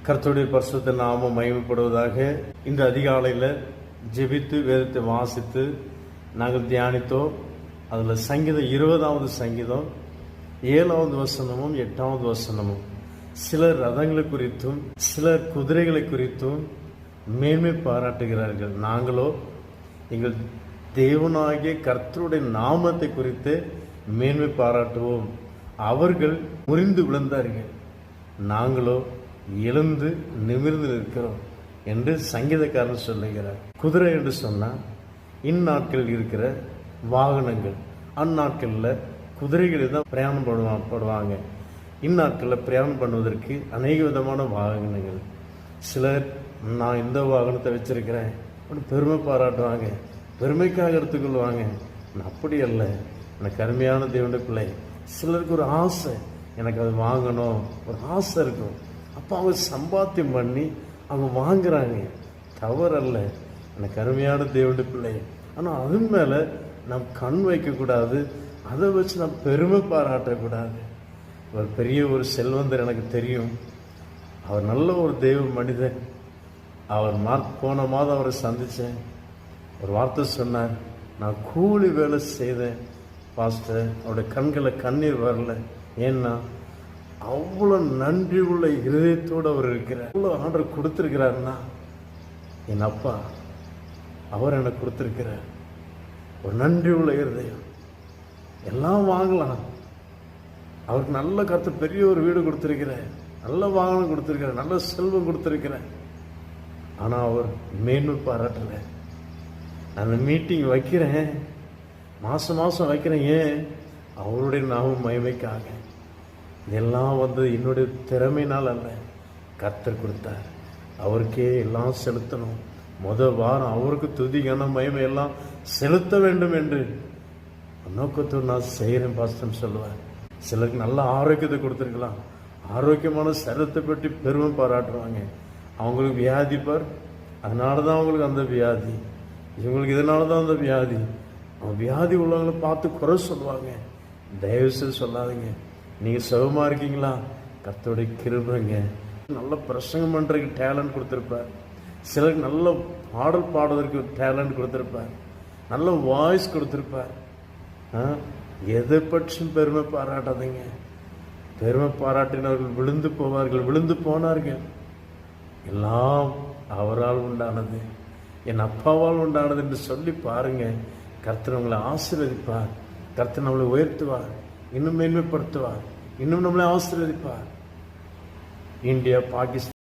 கர்த்தருடைய பரிசுத்த நாமம் மகிமைப்படுவதாக. இந்த அதிகாலையில் ஜெபித்து வேதத்தை வாசித்து நாங்கள் தியானித்தோம். அதில் சங்கீதம் 20வது சங்கீதம் 7வது வசனமும் 8வது வசனமும் சிலர் ரதங்களை குறித்தும் சிலர் குதிரைகளை குறித்தும் மேன்மை பாராட்டுகிறார்கள். நாங்களோ எங்கள் தேவனாகிய கர்த்தருடைய நாமத்தை குறித்து மேன்மை பாராட்டுவோம். அவர்கள் முறிந்து விழுந்தார்கள், நாங்களோ எழுந்து நிமிர்ந்து நிற்கிறோம் என்று சங்கீதக்காரன் சொல்லுகிறார். குதிரை என்று சொன்னால் இந்நாட்களில் இருக்கிற வாகனங்கள். அந்நாட்களில் குதிரைகளில் தான் பிரயாணம் படுவாங்க. இந்நாட்களில் பிரயாணம் பண்ணுவதற்கு அநேக விதமான வாகனங்கள். சிலர் நான் இந்த வாகனத்தை வச்சிருக்கிறேன் பெருமை பாராட்டுவாங்க, பெருமைக்காக எடுத்துக்கொள்வாங்க. அப்படி அல்ல. எனக்கு அருமையான தேவனுடைய பிள்ளை, சிலருக்கு ஒரு ஆசை, எனக்கு அது வாங்கணும் ஒரு ஆசை இருக்கும். அப்போ அவங்க சம்பாத்தியம் பண்ணி அவங்க வாங்குறாங்க, தவறல்ல. எனக்கு அருமையான தேவனுடைய பிள்ளை. ஆனால் அது மேலே நாம் கண் வைக்கக்கூடாது, அதை வச்சு நாம் பெருமை பாராட்டக்கூடாது. ஒரு பெரிய ஒரு செல்வந்தர் எனக்கு தெரியும். அவர் நல்ல ஒரு தெய்வ மனிதன். அவர் போன மாதம் அவரை சந்தித்தேன். ஒரு வார்த்தை சொன்னார், நான் கூலி வேலை செய்தேன் பாஸ்டர். அவருடைய கண்களில் கண்ணீர் வரல. ஏன்னா அவ்வளோ நன்றி உள்ள இருதயத்தோடு அவர் இருக்கிறார். அவ்வளோ ஆர்டர் கொடுத்துருக்கிறாருன்னா என் அப்பா அவர் எனக்கு கொடுத்துருக்கிறார். ஒரு நன்றி உள்ள இருதயம். எல்லாம் வாங்கலாம். அவருக்கு நல்ல கருத்து, பெரிய ஒரு வீடு கொடுத்துருக்கிறேன், நல்ல வாகனம் கொடுத்துருக்கிறேன், நல்ல செல்வம் கொடுத்துருக்கிறேன். ஆனால் அவர் மேன்மை பாராட்டலை. நான் மீட்டிங் வைக்கிறேன், மாதம் வைக்கிறேன். ஏன்? அவருடைய நாமம் மகிமைக்காக. இதெல்லாம் என்னுடைய திறமையினால் அல்ல, கர்த்தர் கொடுத்தார். அவருக்கே எல்லாம் செலுத்தணும். வாரம் அவருக்கு துதிக்கான மகிமை எல்லாம் செலுத்த வேண்டும் என்று நோக்கத்தோடு நான் செய்கிறேன் பாஸ்டர் சொல்லுவேன். சிலருக்கு நல்ல ஆரோக்கியத்தை கொடுத்துருக்கலாம், ஆரோக்கியமான சரீரத்தை பற்றி பெருமை பாராட்டுவாங்க. அவங்களுக்கு வியாதி பார், அதனால தான் அவங்களுக்கு அந்த வியாதி, இவங்களுக்கு இதனால தான் அந்த வியாதி. அவங்க வியாதி உள்ளவங்களை பார்த்து குறை சொல்லுவாங்க. தயவுசெய்து சொல்லாதீங்க. நீங்கள் சுகமாக இருக்கீங்களா? கர்த்தருடைய கிருபைங்க. நல்ல பிரசங்கம் பண்ணுறதுக்கு டேலண்ட் கொடுத்துருப்பார். சிலருக்கு நல்ல பாடல் பாடுவதற்கு டேலண்ட் கொடுத்துருப்பார், நல்ல வாய்ஸ் கொடுத்துருப்பார். எதை பற்றியும் பெருமை பாராட்டாதீங்க. பெருமை பாராட்டினவர்கள் விழுந்து போவார்கள், விழுந்து போனார்கள். எல்லாம் அவரால் உண்டானது, என் அப்பாவால் உண்டானது என்று சொல்லி பாருங்க. கர்த்தர் உங்களை ஆசீர்வதிப்பார். கர்த்தர் நம்மளை உயர்த்துவார், இன்னும் மேன்மைப்படுத்துவார், இன்னும் நம்மளை ஆசீர்வதிப்பார். இந்தியா, பாகிஸ்தான்